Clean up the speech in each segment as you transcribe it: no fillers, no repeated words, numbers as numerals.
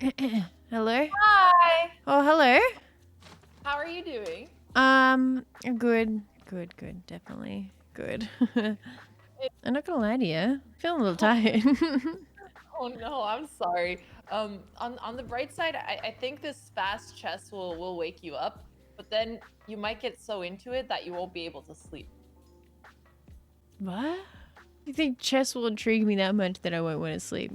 Hello? Hi. Oh, hello. How are you doing? Good, definitely good. I'm not gonna lie to you. Feeling a little tired. Oh no, I'm sorry. On the bright side, I think this fast chess will wake you up, but then you might get so into it that you won't be able to sleep. What? You think chess will intrigue me that much that I won't want to sleep?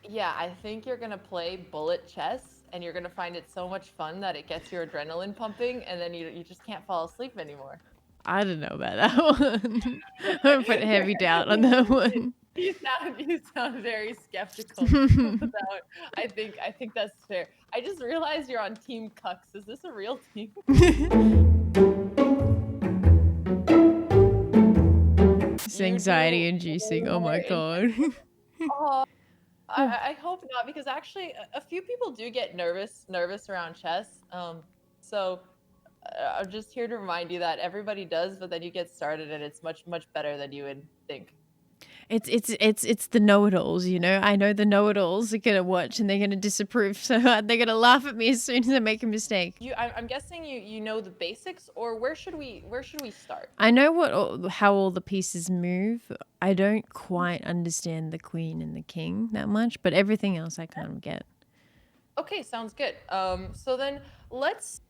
Yeah, I think you're gonna play bullet chess and you're gonna find it so much fun that it gets your adrenaline pumping and then you just can't fall asleep anymore. I don't know about that one. I'm gonna put heavy doubt on that one. You sound very skeptical about. I think that's fair. I just realized you're on Team Cucks. Is this a real team? It's You do anxiety inducing. way Oh more my in. god. Oh, I hope not because actually a few people do get nervous around chess. So I'm just here to remind you that everybody does, but then you get started and it's much better than you would think. It's the know-it-alls, you know. I know the know-it-alls are gonna watch and they're gonna disapprove, so they're gonna laugh at me as soon as I make a mistake. I'm guessing you know the basics, or where should we start? I know how all the pieces move. I don't quite understand the queen and the king that much, but everything else I kind of get. Okay, sounds good. So then let's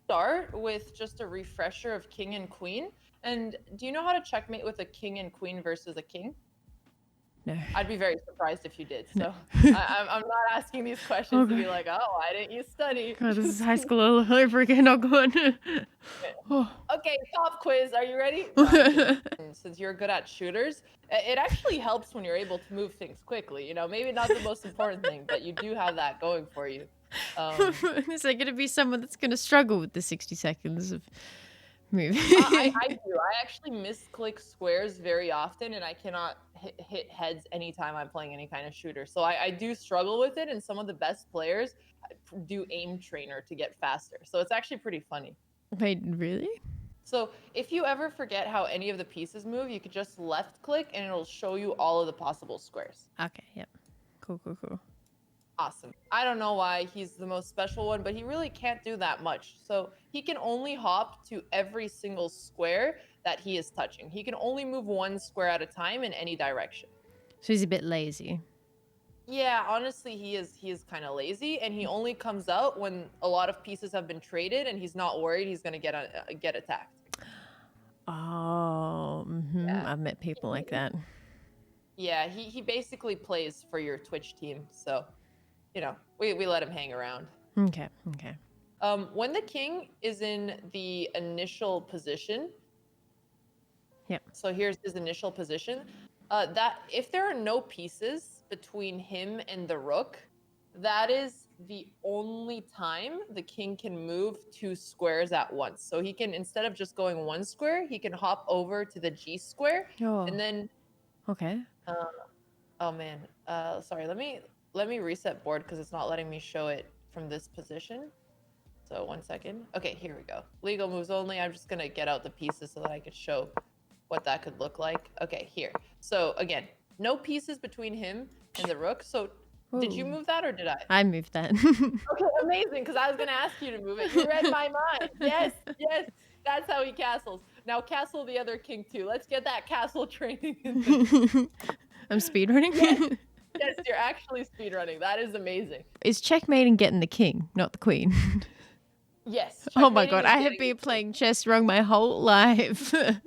start with just a refresher of king and queen. And do you know how to checkmate with a king and queen versus a king? No, I'd be very surprised if you did. no. So I'm not asking these questions Oh to be god, like, oh, why didn't you study? god, this is Just high school all over again. Oh god. Oh. okay, pop quiz. Are you ready? No, I'm kidding. Since you're good at shooters, it actually helps when you're able to move things quickly. Maybe not the most important thing, but you do have that going for you. Um, Is there gonna be someone that's gonna struggle with the 60 seconds of moving? I do. I actually misclick squares very often, and I cannot hit heads anytime I'm playing any kind of shooter. So I do struggle with it, and some of the best players do aim trainer to get faster. So it's actually pretty funny. Wait, really? So if you ever forget how any of the pieces move, you could just left click and it'll show you all of the possible squares. Okay, yep. Cool. Awesome. I don't know why he's the most special one, but he really can't do that much. So he can only hop to every single square that he is touching. He can only move one square at a time in any direction. So he's a bit lazy. Yeah, honestly, he is kind of lazy, and he only comes out when a lot of pieces have been traded, and he's not worried he's gonna get attacked. Oh, Yeah. I've met people like that. Yeah, he basically plays for your Twitch team, so we let him hang around. Okay. When the king is in the initial position, Yep. so here's his initial position. That if there are no pieces between him and the rook, that is the only time the king can move two squares at once. So he can, instead of just going one square, he can hop over to the G square, Oh, and then okay. uh, oh man. Sorry. Let me reset board because it's not letting me show it from this position. So 1 second. Okay, here we go. Legal moves only. I'm just gonna get out the pieces so that I could show what that could look like. Okay, here. So again, no pieces between him and the rook. So did you Ooh. move that or did I? I moved that. Okay, amazing. Because I was gonna ask you to move it. You read my mind. Yes. That's how he castles. Now castle the other king too. Let's get that castle training in. I'm speedrunning. Yes, you're actually speedrunning. That is amazing. It's checkmating getting the king, not the queen. Yes. Oh my Checkmating god, is I have getting been the playing chess wrong my whole life. and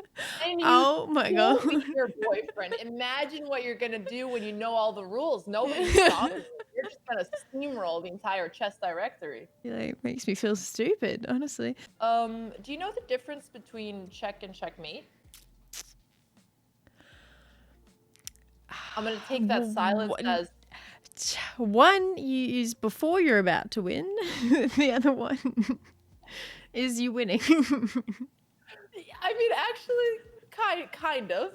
you Oh my still god. beat your boyfriend. Imagine what you're gonna do when you know all the rules. Nobody's stopping you. You're just gonna steamroll the entire chess directory. It makes me feel stupid, honestly. Do you know the difference between check and checkmate? I'm gonna take that silence as One you use before you're about to win. The other one is you winning. I mean, actually, kind of.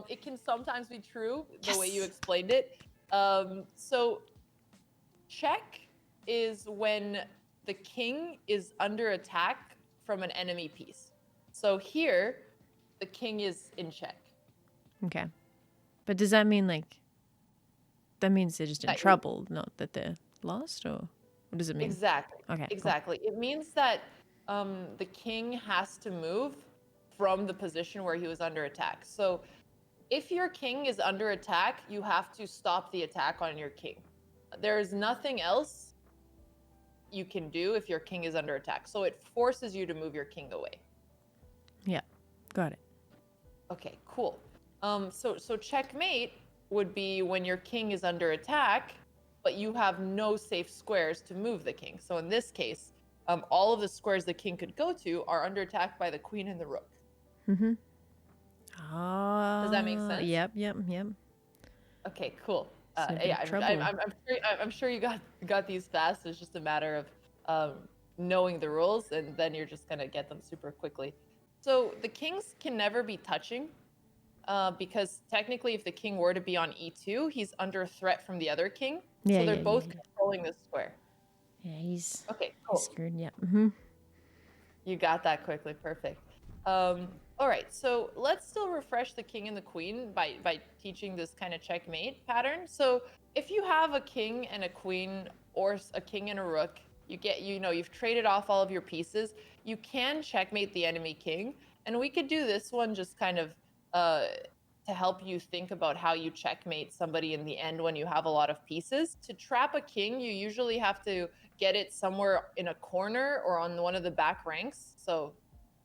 It can sometimes be true the way you explained it. So check is when the king is under attack from an enemy piece. So here, the king is in check. Okay. But does that mean like that means they're just in that you're trouble, not that they're lost, or what does it mean? exactly, Okay, cool. exactly. It means that the king has to move from the position where he was under attack. So if your king is under attack, you have to stop the attack on your king. There is nothing else you can do if your king is under attack. So it forces you to move your king away. Yeah, got it. Okay, cool. So checkmate would be when your king is under attack, but you have no safe squares to move the king. So in this case, all of the squares the king could go to are under attack by the queen and the rook. Mm-hmm. Does that make sense? Yep. Okay, cool. It's a big Yeah, trouble. I'm sure you got these fast. It's just a matter of knowing the rules, and then you're just gonna get them super quickly. So the kings can never be touching, because technically, if the king were to be on e2, he's under threat from the other king. Yeah, So they're yeah, both yeah. controlling this square. Yeah, he's Okay, cool. screwed. Yeah. Mm-hmm. You got that quickly. Perfect. All right, so let's still refresh the king and the queen by teaching this kind of checkmate pattern. So if you have a king and a queen, or a king and a rook, you've traded off all of your pieces, you can checkmate the enemy king. And we could do this one just kind of to help you think about how you checkmate somebody in the end when you have a lot of pieces. To trap a king, you usually have to get it somewhere in a corner or on one of the back ranks. So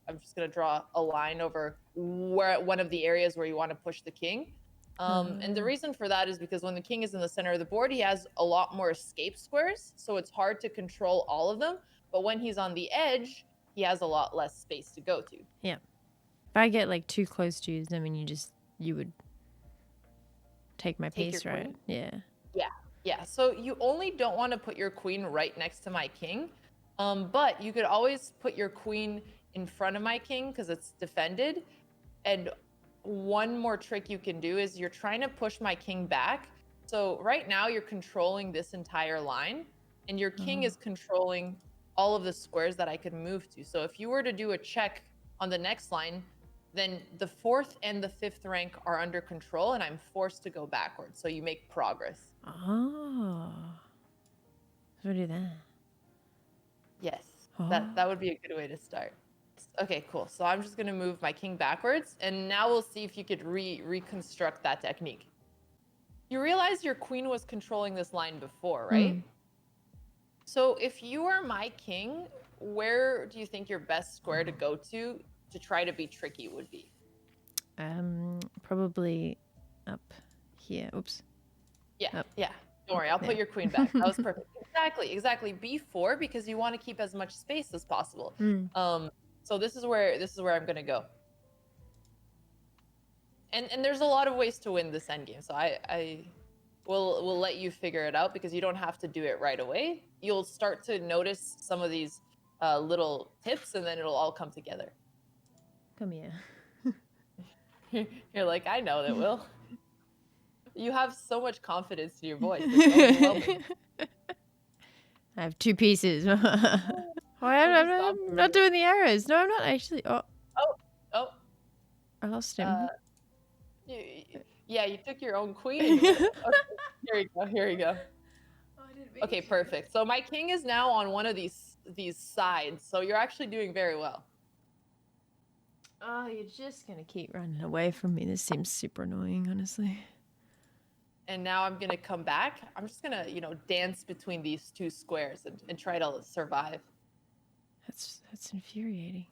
I'm just going to draw a line over where one of the areas where you want to push the king. And the reason for that is because when the king is in the center of the board, he has a lot more escape squares. So it's hard to control all of them. But when he's on the edge, he has a lot less space to go to. Yeah. If I get like too close to you, I mean, you would take my piece, right? Queen? Yeah. Yeah. So you only don't want to put your queen right next to my king. But you could always put your queen in front of my king because it's defended. And one more trick you can do is you're trying to push my king back. So right now you're controlling this entire line, and your king is controlling all of the squares that I could move to. So if you were to do a check on the next line, then the 4th and the 5th rank are under control, and I'm forced to go backwards. So you make progress. Oh. So do that. Yes, that would be a good way to start. Okay, cool. So I'm just gonna move my king backwards, and now we'll see if you could reconstruct that technique. You realize your queen was controlling this line before, right? So if you are my king, where do you think your best square to go to try to be tricky would be? Probably up here. Oops. Yeah, Up. yeah. Don't worry, I'll put your queen back. That was perfect. Exactly. B4, because you want to keep as much space as possible. So this is where I'm gonna go. And there's a lot of ways to win this endgame. So I will let you figure it out, because you don't have to do it right away. You'll start to notice some of these little tips, and then it'll all come together. Come here. You're like, I know that, Will. You have so much confidence in your voice. It's overwhelming. I have 2 pieces. I'm not doing the arrows. No, I'm not actually. Oh. I lost him. You took your own queen. Okay, here we go. Okay, perfect. So my king is now on one of these sides. So you're actually doing very well. Oh, you're just going to keep running away from me. This seems super annoying, honestly. And now I'm going to come back. I'm just going to, dance between these 2 squares and try to survive. That's infuriating.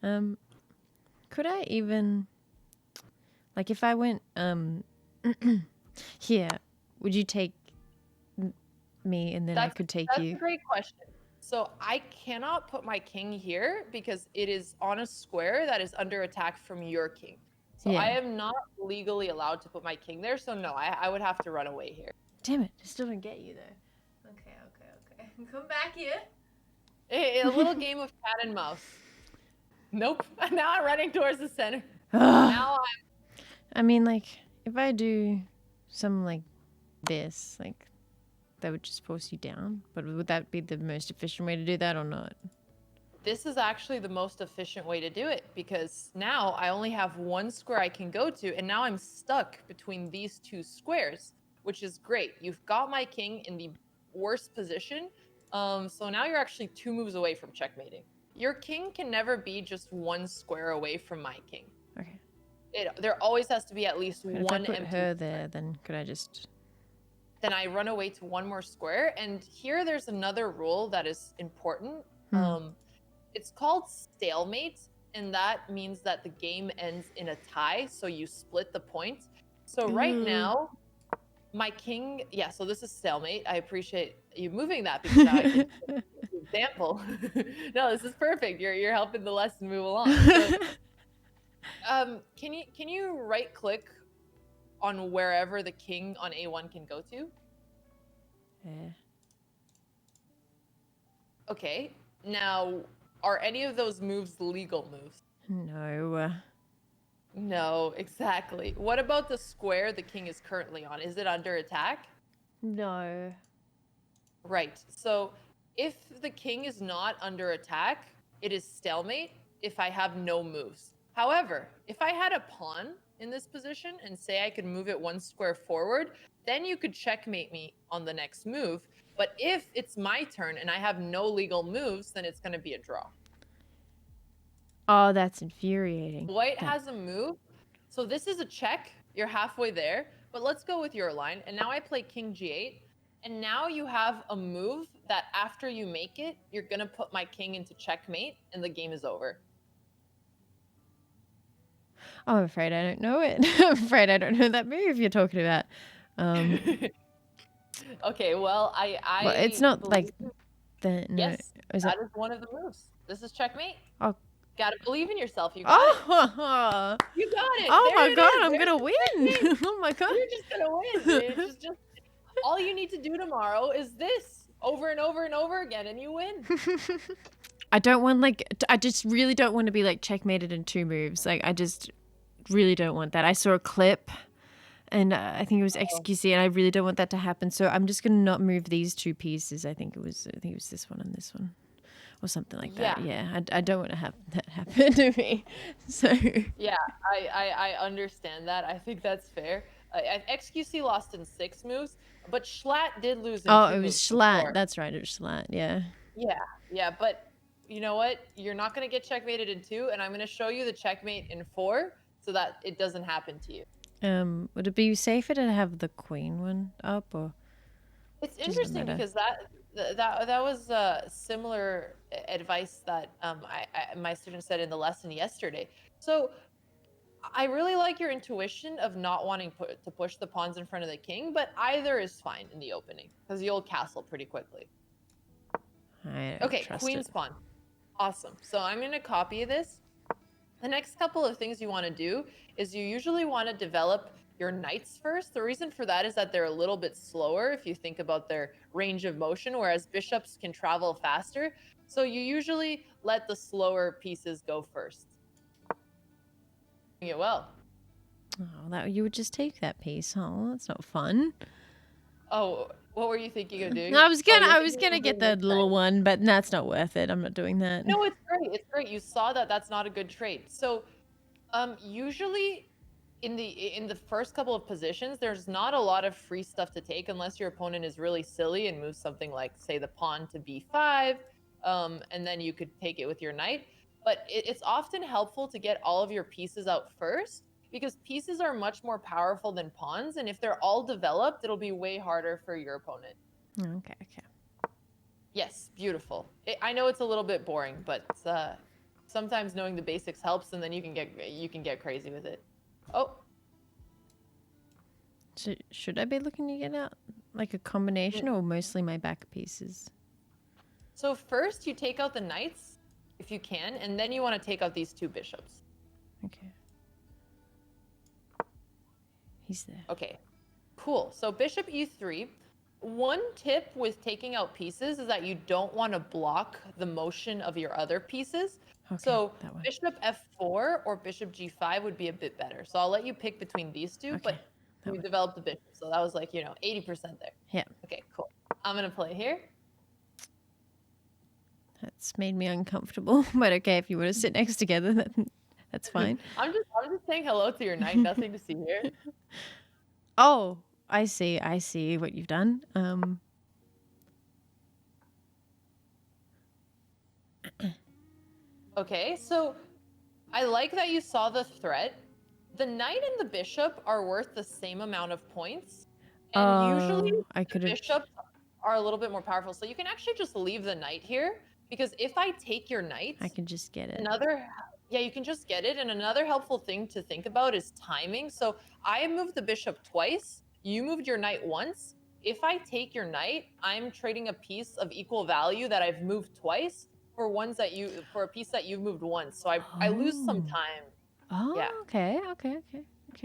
Could I even, like, if I went here, would you take me and then I could take you? That's a great question. So I cannot put my king here because it is on a square that is under attack from your king. So I am not legally allowed to put my king there. So no, I would have to run away here. Damn it. I still didn't get you though. Okay. Come back here. A little game of cat and mouse. Nope. Now I'm running towards the center. I mean, like, if I do something like this, like, that would just force you down. But would that be the most efficient way to do that or not? this is actually the most efficient way to do it, because now I only have one square I can go to, and now I'm stuck between these two squares, which is great. You've got my king in the worst position. So now you're actually 2 moves away from checkmating. Your king can never be just 1 square away from my king. Okay. There always has to be at least And if one I put empty her square. there, then could I just... Then I run away to 1 more square. And here there's another rule that is important. It's called stalemate, and that means that the game ends in a tie, so you split the points. So right now, my king, yeah, so this is stalemate. I appreciate you moving that, because now I can example. No, this is perfect. You're helping the lesson move along. So, can you right click on wherever the king on A1 can go to? Yeah. Okay. Now, are any of those moves legal moves? No. No, exactly. What about the square the king is currently on? Is it under attack? No. Right. So if the king is not under attack, it is stalemate if I have no moves. However, if I had a pawn in this position and say I could move it 1 square forward, then you could checkmate me on the next move. But if it's my turn and I have no legal moves, then it's going to be a draw. Oh, that's infuriating. White has a move. So this is a check. You're halfway there. But let's go with your line. And now I play king g8. And now you have a move that after you make it, you're going to put my king into checkmate and the game is over. Oh, I'm afraid I don't know it. I'm afraid I don't know that move you're talking about. Okay, well, well, it's not like the... No. Yes, that is one of the moves. This is checkmate. Oh. Gotta believe in yourself. You got it. You got it. Oh there my god, I'm There's gonna win. Oh my god. You're just gonna win. It's just all you need to do tomorrow is this over and over and over again, and you win. I don't want I just really don't want to be like checkmated in 2 moves. Like I just really don't want that. I saw a clip, and I think it was XQC, and I really don't want that to happen. So I'm just gonna not move these 2 pieces. I think it was this one and this one. Or something like that. Yeah, I don't want to have that happen to me. So yeah, I understand that. I think that's fair. XQC lost in 6 moves, but Schlatt did lose in 2 moves. Oh, it was Schlatt. That's right, it was Schlatt. Yeah. Yeah, but you know what? You're not gonna get checkmated in 2, and I'm gonna show you the checkmate in 4 so that it doesn't happen to you. Would it be safer to have the queen one up, or? It's interesting because that was similar advice that my student said in the lesson yesterday. So I really like your intuition of not wanting to push the pawns in front of the king, but either is fine in the opening because you'll castle pretty quickly. Okay, queen's pawn. Awesome. So I'm going to copy this. The next couple of things you want to do is you usually want to develop your knights first. The reason for that is that they're a little bit slower if you think about their range of motion, whereas bishops can travel faster. So you usually let the slower pieces go first. Doing it well. Oh, you would just take that piece. Oh, that's not fun. Oh, what were you thinking of doing? I was gonna get the little one, but that's not worth it. I'm not doing that. No, it's great. It's great. You saw that that's not a good trade. So, usually in the first couple of positions, there's not a lot of free stuff to take unless your opponent is really silly and moves something like, say, the pawn to b5, and then you could take it with your knight. But it's often helpful to get all of your pieces out first, because pieces are much more powerful than pawns, and if they're all developed, it'll be way harder for your opponent. Okay. Yes, beautiful. I know it's a little bit boring, but sometimes knowing the basics helps, and then you can get crazy with it. Oh. So should I be looking to get out like a combination or mostly my back pieces? So first you take out the knights, if you can, and then you want to take out these 2 bishops. Okay. He's there. Okay, cool. So bishop e3. One tip with taking out pieces is that you don't want to block the motion of your other pieces. Okay, so bishop f4 or bishop g5 would be a bit better. So I'll let you pick between these 2, but we developed the bishop. So that was like, 80% there. Yeah. Okay, cool. I'm going to play here. It's made me uncomfortable. But okay, if you want to sit next together, that's fine. I'm just saying hello to your knight. Nothing to see here. Oh, I see what you've done. Okay, so I like that you saw the threat. The knight and the bishop are worth the same amount of points. And usually I the could have. bishops are a little bit more powerful. So you can actually just leave the knight here, because if I take your knight, I can just get it. yeah, you can just get it. And another helpful thing to think about is timing. So I moved the bishop twice. You moved your knight once. If I take your knight, I'm trading a piece of equal value that I've moved twice for a piece that you've moved once. So I lose some time. Oh, Yeah. okay.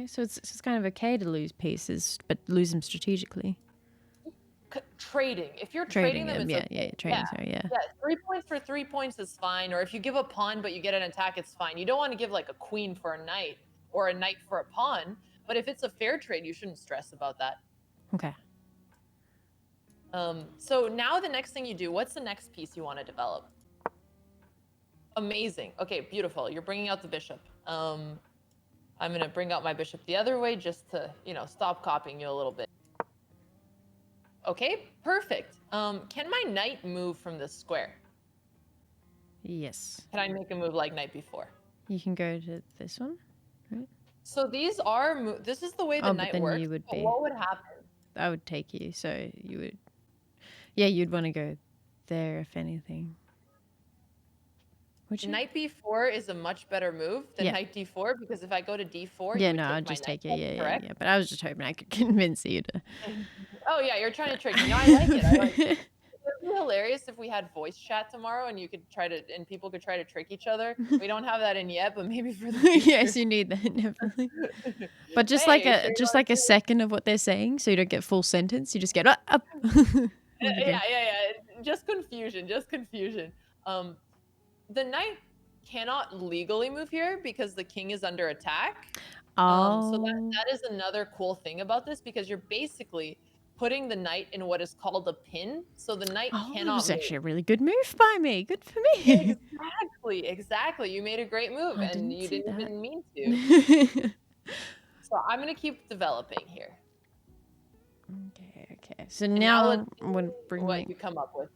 So it's kind of okay to lose pieces, but lose them strategically. Trading. If you're trading them, it's okay. Trading. Sorry, yeah. Yeah, 3 points for 3 points is fine. Or if you give a pawn but you get an attack, it's fine. You don't want to give like a queen for a knight or a knight for a pawn. But if it's a fair trade, you shouldn't stress about that. Okay. So now the next thing you do, what's the next piece you want to develop? Amazing. Okay, beautiful. You're bringing out the bishop. I'm going to bring out my bishop the other way just to, stop copying you a little bit. Okay, perfect. Can my knight move from this square? Yes. Can I make a move like knight b4? You can go to this one, right? So these are this is the way the knight works. You would but what would happen? I would take you, so you would. Yeah, you'd want to go there if anything. Knight b4 is a much better move than knight d4, because if I go to d4, yeah, no, I'll just take it. Yeah. But I was just hoping I could convince you to. Oh yeah, you're trying to trick me. No, I like it. It would be hilarious if we had voice chat tomorrow and people could try to trick each other. We don't have that in yet, but maybe for the future. Yes, you need that definitely. But just like a second of what they're saying, so you don't get full sentence. You just get up. Yeah. Just confusion. The knight cannot legally move here because the king is under attack. So that is another cool thing about this, because you're basically putting the knight in what is called a pin. So the knight cannot That was move. actually a really good move by me. Good for me. Exactly. You made a great move, and you didn't even mean to. So I'm going to keep developing here. Okay. So now I'm going to bring what you come up with.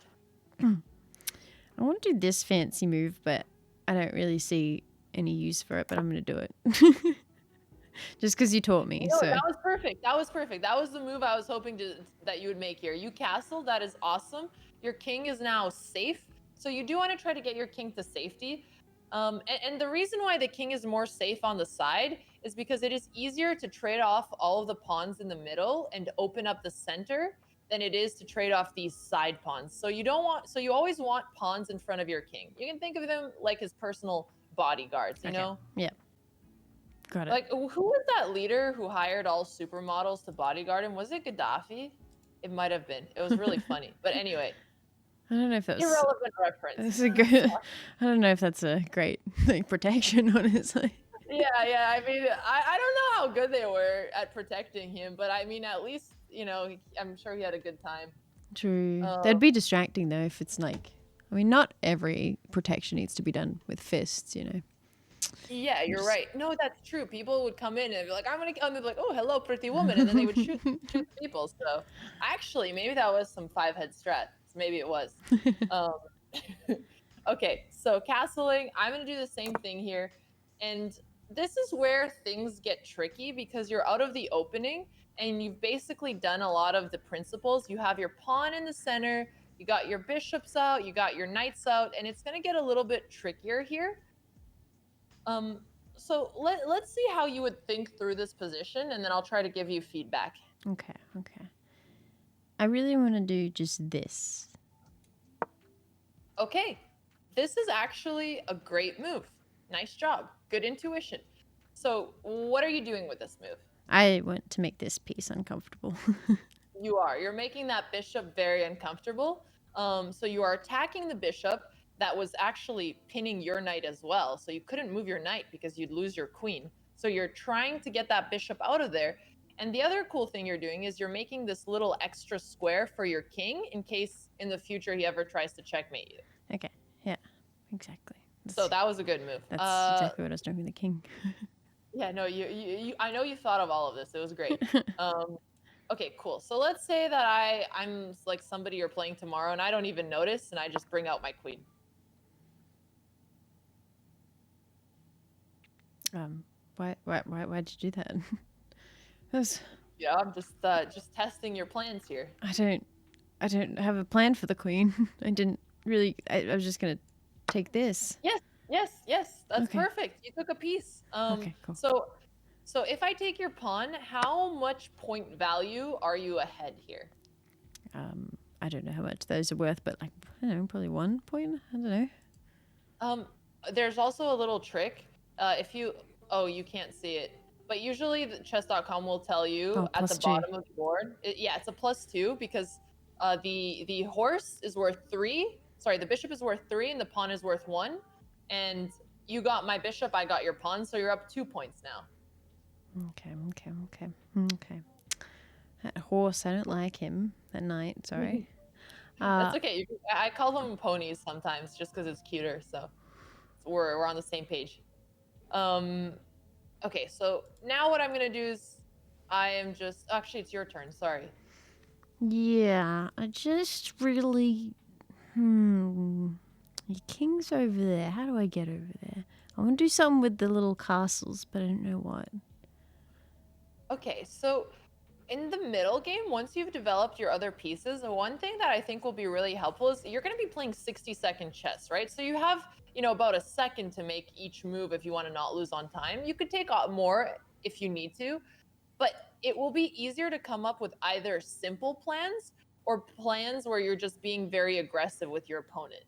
I want to do this fancy move, but I don't really see any use for it, but I'm going to do it. Just because you taught me. No, so that was perfect. That was the move I was hoping that you would make here. You castle. That is awesome. Your king is now safe. So you do want to try to get your king to safety. And the reason why the king is more safe on the side is because it is easier to trade off all of the pawns in the middle and open up the center than it is to trade off these side pawns. So you always want pawns in front of your king. You can think of them like his personal bodyguards, you know? Yeah. Got it. Like, who was that leader who hired all supermodels to bodyguard him? Was it Gaddafi? It might have been. It was really funny. But anyway, I don't know if that's irrelevant reference. That's a good. I don't know if that's a great protection, honestly. Yeah. I mean, I don't know how good they were at protecting him, but I mean, at least I'm sure he had a good time. True. That'd be distracting though if it's like. I mean, not every protection needs to be done with fists, Yeah, you're right. No, that's true. People would come in and be like, I'm gonna kill him. They'd be like, oh, hello, pretty woman. And then they would shoot people. So actually, maybe that was some 5-head strat. Maybe it was. Okay, so castling, I'm gonna do the same thing here. And this is where things get tricky, because you're out of the opening and you've basically done a lot of the principles. You have your pawn in the center, you got your bishops out, you got your knights out, and it's gonna get a little bit trickier here. So let's see how you would think through this position, and then I'll try to give you feedback. Okay. I really want to do just this. Okay, this is actually a great move. Nice job. Good intuition. So what are you doing with this move? I want to make this piece uncomfortable. You're making that bishop very uncomfortable. So you are attacking the bishop that was actually pinning your knight as well. So you couldn't move your knight because you'd lose your queen. So you're trying to get that bishop out of there. And the other cool thing you're doing is you're making this little extra square for your king in case in the future he ever tries to checkmate you. Okay. Yeah, exactly. So that was a good move. That's exactly what I was doing with the king. Yeah, no, you I know you thought of all of this. It was great. Okay, cool. So let's say that I'm like somebody you're playing tomorrow and I don't even notice and I just bring out my queen. Why'd you do that? That's, Yeah, I'm just testing your plans here. I don't have a plan for the queen. I didn't really. I was just gonna take this. Yes. That's Okay. perfect. You took a piece. Okay, cool. So if I take your pawn, how much point value are you ahead here? I don't know how much those are worth, but like I don't know, probably 1 point. I don't know. Um, there's also a little trick. If you, oh, you can't see it, but usually the chess.com will tell you Oh, at the +2. bottom of the board. Yeah, it's a +2 because the horse is worth 3. Sorry, the bishop is worth 3 and the pawn is worth 1. And you got my bishop, I got your pawn, so you're up 2 points now. Okay. That horse, I don't like him. That knight, sorry. That's okay. I call them ponies sometimes just because it's cuter. So we're on the same page. Okay, so now what I'm gonna do is I am just actually it's your turn. Sorry. Yeah, I just really. Your king's over there. How do I get over there? I want to do something with the little castles, but I don't know what. Okay, so in the middle game, once you've developed your other pieces, the one thing that I think will be really helpful is you're going to be playing 60-second chess, right? So you have, about a second to make each move if you want to not lose on time. You could take out more if you need to, but it will be easier to come up with either simple plans or plans where you're just being very aggressive with your opponent.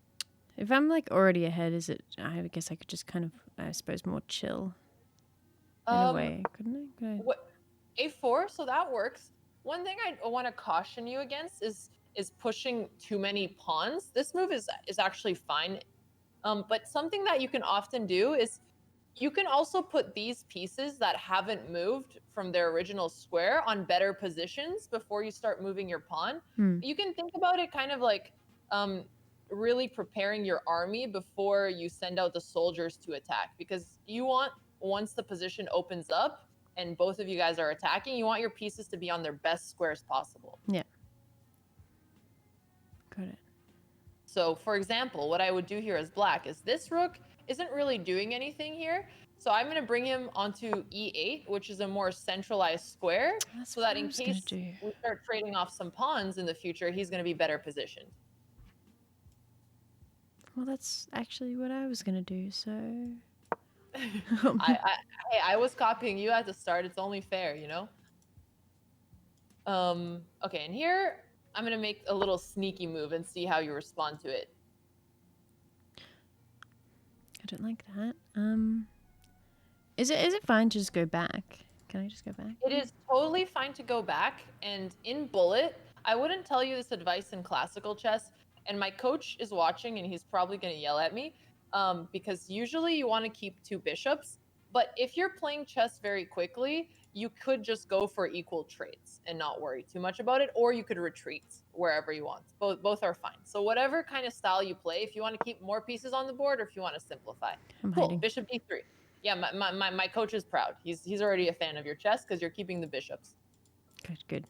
If I'm like already ahead, is it? I guess I could just kind of, I suppose, more chill. In a way, couldn't I? What A4, so that works. One thing I want to caution you against is pushing too many pawns. This move is actually fine. But something that you can often do is you can also put these pieces that haven't moved from their original square on better positions before you start moving your pawn. You can think about it kind of like really preparing your army before you send out the soldiers to attack, because you want, once the position opens up and both of you guys are attacking, you want your pieces to be on their best squares possible. Yeah. Got it. So, for example, what I would do here as black is this rook isn't really doing anything here. So I'm going to bring him onto e8, which is a more centralized square, so that in case we start trading off some pawns in the future, he's going to be better positioned. Well, that's actually what I was going to do, so... I was copying you at the start. It's only fair, Okay, and here I'm going to make a little sneaky move and see how you respond to it. I don't like that. Is it fine to just go back? Can I just go back? It is totally fine to go back, and in bullet, I wouldn't tell you this advice in classical chess, and my coach is watching and he's probably going to yell at me, because usually you want to keep 2 bishops, but if you're playing chess very quickly, you could just go for equal trades and not worry too much about it, or you could retreat wherever you want. Both are fine. So whatever kind of style you play, if you want to keep more pieces on the board or if you want to simplify. Cool. Hiding. Bishop d3. Yeah, my coach is proud. He's already a fan of your chess because you're keeping the bishops. Good.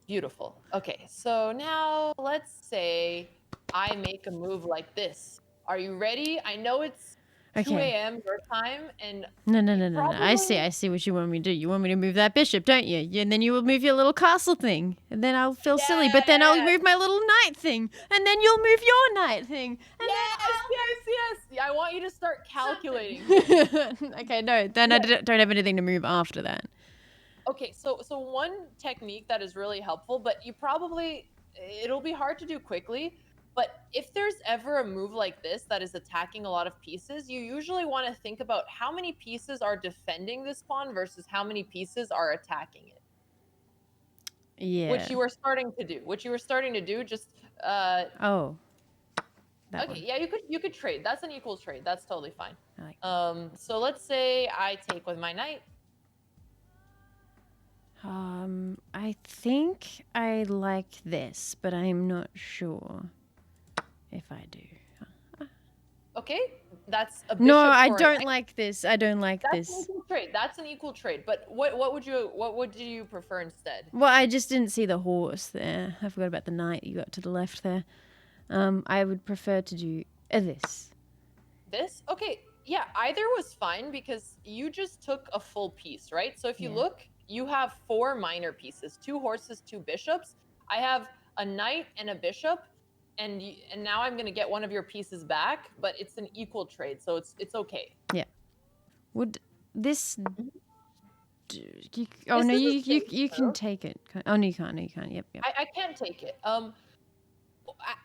Beautiful. Okay, so now let's say I make a move like this. Are you ready? I know it's 2 a.m. your time, and no. I see what you want me to do. You want me to move that bishop, don't you? And then you will move your little castle thing, and then I'll feel silly. But then I'll move my little knight thing, and then you'll move your knight thing. And yes. I want you to start calculating. Okay, no, then I don't have anything to move after that. Okay, so one technique that is really helpful, but it'll be hard to do quickly. But if there's ever a move like this that is attacking a lot of pieces, you usually want to think about how many pieces are defending this pawn versus how many pieces are attacking it. Yeah. Which you were starting to do, just oh. Okay, one. Yeah, you could trade. That's an equal trade. That's totally fine. I like that. So let's say I take with my knight. I think I like this, but I'm not sure if I do. Okay, that's a bishop. No, I for a don't knight. like this. I don't like That's an this. equal trade. That's an equal trade. But what would you prefer instead? Well, I just didn't see the horse there. I forgot about the knight you got to the left there. I would prefer to do this. This? Okay, yeah, either was fine because you just took a full piece, right? So if you Yeah. look, you have 4 minor pieces, 2 horses, 2 bishops. I have a knight and a bishop, and now I'm gonna get one of your pieces back, but it's an equal trade, so it's okay. Yeah. Would this? You, oh This no, is a you safe can move. take it. Oh no, you can't. No, you can't. Yep, yep. I can't take it.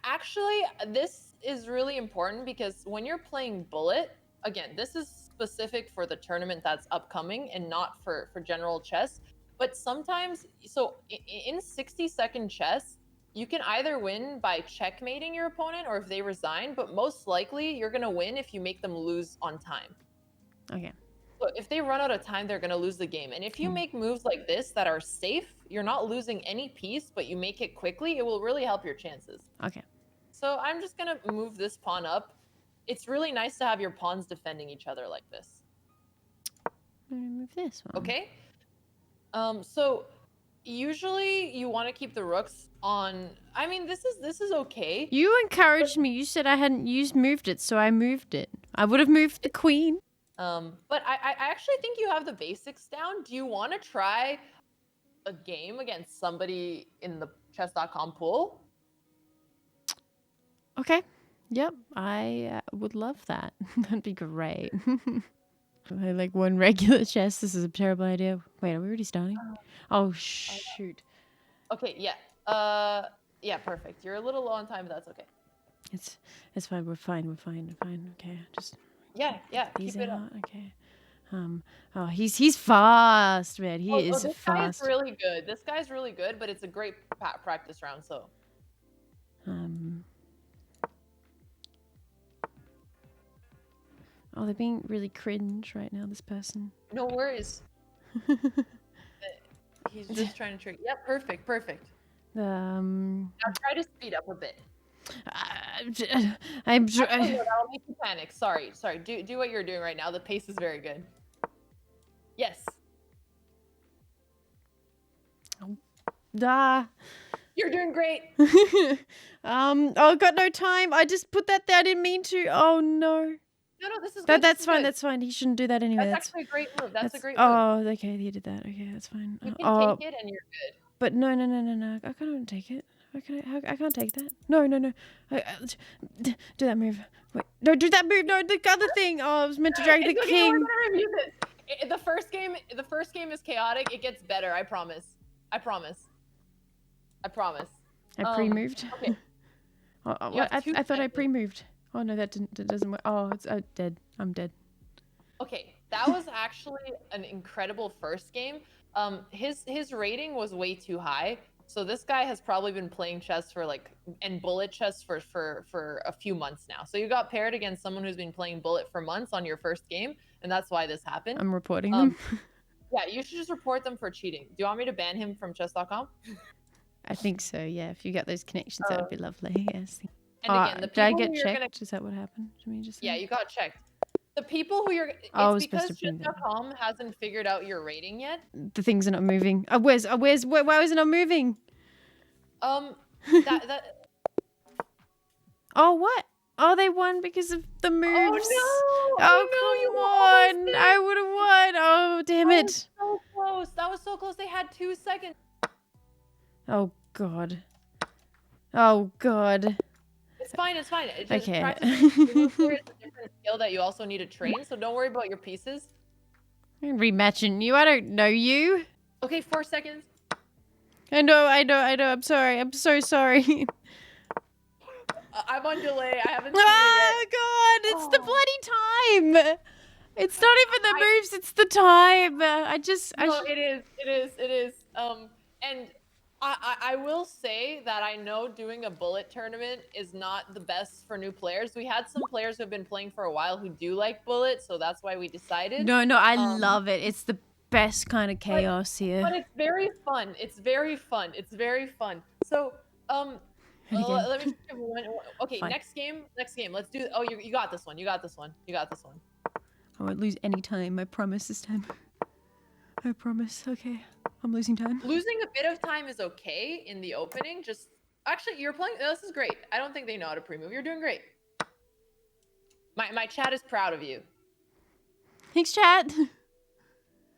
Actually, this is really important because when you're playing bullet, again, this is specific for the tournament that's upcoming and not for general chess. But sometimes, so in 60-second chess, you can either win by checkmating your opponent or if they resign, but most likely you're gonna win if you make them lose on time. Okay. So if they run out of time, they're gonna lose the game. And if you make moves like this that are safe, you're not losing any piece, but you make it quickly, it will really help your chances. Okay. So I'm just gonna move this pawn up. It's really nice to have your pawns defending each other like this. Move this one. Okay. So usually you want to keep the rooks on. I mean, this is okay. You encouraged me. You said I hadn't moved it, so I moved it. I would have moved the queen. But I actually think you have the basics down. Do you want to try a game against somebody in the chess.com pool? Okay. Yep. I would love that. That'd be great. I like one regular chess. This is a terrible idea. Wait, are we already starting? Oh shoot. Okay. Yeah. Yeah. Perfect. You're a little low on time, but that's okay. It's fine. We're fine. We're fine. We're fine. Okay. Just Yeah. these Keep it out. up. Okay. Oh, he's fast, man. He is this fast. guy is really good. This guy's really good, but it's a great practice round. So. Oh, they're being really cringe right now, this person. No worries. He's just trying to trick. Yep, perfect. Now try to speed up a bit. I'm That'll make you panic. Sorry. Do what you're doing right now. The pace is very good. Yes. You're doing great. Oh, I've got no time. I just put that there. I didn't mean to. Oh no. No, this is good. That's fine. That's fine. He shouldn't do that anyway. That's actually a great move. That's a great move. Oh, okay. He did that. Okay, that's fine. You can take it and you're good. But no. I can't take it. I can't take that. No. Do that move. Wait. No, do that move. No, the other thing. Oh, I was meant to drag the king. We're gonna review this. The first game is chaotic. It gets better. I promise. I pre-moved. Okay. I thought I pre-moved. Oh no, that doesn't work. Oh, it's dead. I'm dead. Okay, that was actually an incredible first game. His rating was way too high. So this guy has probably been playing chess and bullet chess for a few months now. So you got paired against someone who's been playing bullet for months on your first game, and that's why this happened. I'm reporting them. Yeah, you should just report them for cheating. Do you want me to ban him from chess.com? I think so, yeah. If you got those connections, that would be lovely, yes. And again, the did I people get who you're checked? Is that what happened to me just now? Yeah, you got checked. The people who you're... I It's was supposed because to bring that. chess.com hasn't figured out your rating yet. The things are not moving. Why is it not moving? That Oh, what? Oh, they won because of the moves. Oh no! Oh, come on! I would have won. Oh, damn it! So close. That was so close. They had 2 seconds. Oh god. Oh god. It's fine. It's just Okay. practice. There's a different skill that you also need to train, so don't worry about your pieces. I'm rematching you. I don't know you. Okay, 4 seconds. I know. I'm sorry. I'm so sorry. I'm on delay. I haven't seen it yet. God! It's the bloody time. It's not even the moves. It's the time. No, it is. And I will say that I know doing a bullet tournament is not the best for new players. We had some players who have been playing for a while who do like bullet, so that's why we decided. No, I love it. It's the best kind of chaos here. But it's very fun. So, And again. Let me just give okay, Fine. next game. Let's do. Oh, you got this one. You got this one. I won't lose any time. I promise this time. I promise. Okay. I'm losing time. Losing a bit of time is okay in the opening. Just actually, you're playing. This is great. I don't think they know how to pre-move. You're doing great. My chat is proud of you. Thanks, chat.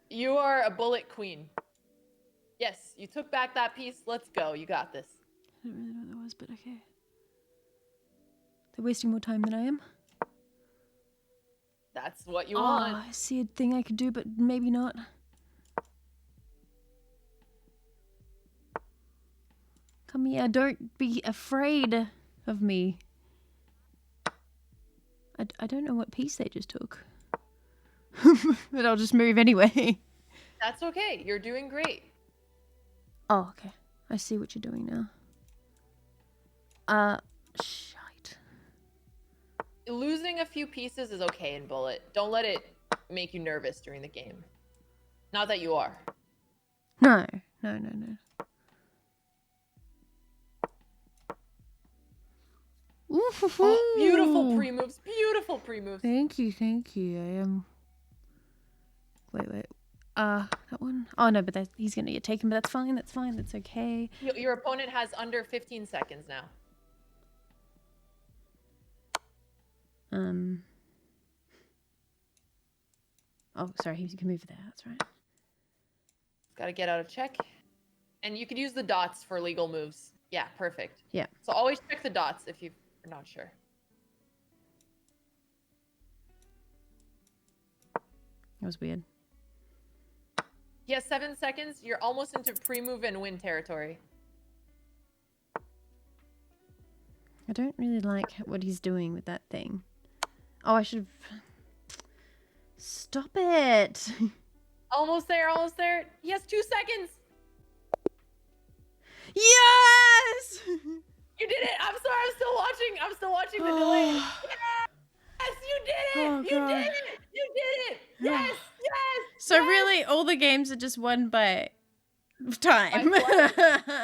You are a bullet queen. Yes, you took back that piece. Let's go. You got this. I don't really know what that was, but okay. They're wasting more time than I am. That's what you want. I see a thing I could do, but maybe not. Come here, don't be afraid of me. I don't know what piece they just took. But I'll just move anyway. That's okay. You're doing great. Oh, okay. I see what you're doing now. Shite. Losing a few pieces is okay in Bullet. Don't let it make you nervous during the game. Not that you are. No. Oh, beautiful pre-moves. Beautiful pre-moves. Thank you. I am... Wait. That one? Oh, no, but he's gonna get taken, but that's fine. That's okay. Your opponent has under 15 seconds now. Oh, sorry, he can move there. That's right. Gotta get out of check. And you could use the dots for legal moves. Yeah, perfect. Yeah. So always check the dots if you're not sure. That was weird. He has 7 seconds. You're almost into pre-move and win territory. I don't really like what he's doing with that thing. Oh, I should have... Stop it! Almost there. He has 2 seconds. Yes! You did it. I'm sorry. I'm still watching the delay. Yes, you did it. Oh, You God. did it. Yes. So really, all the games are just won by time. By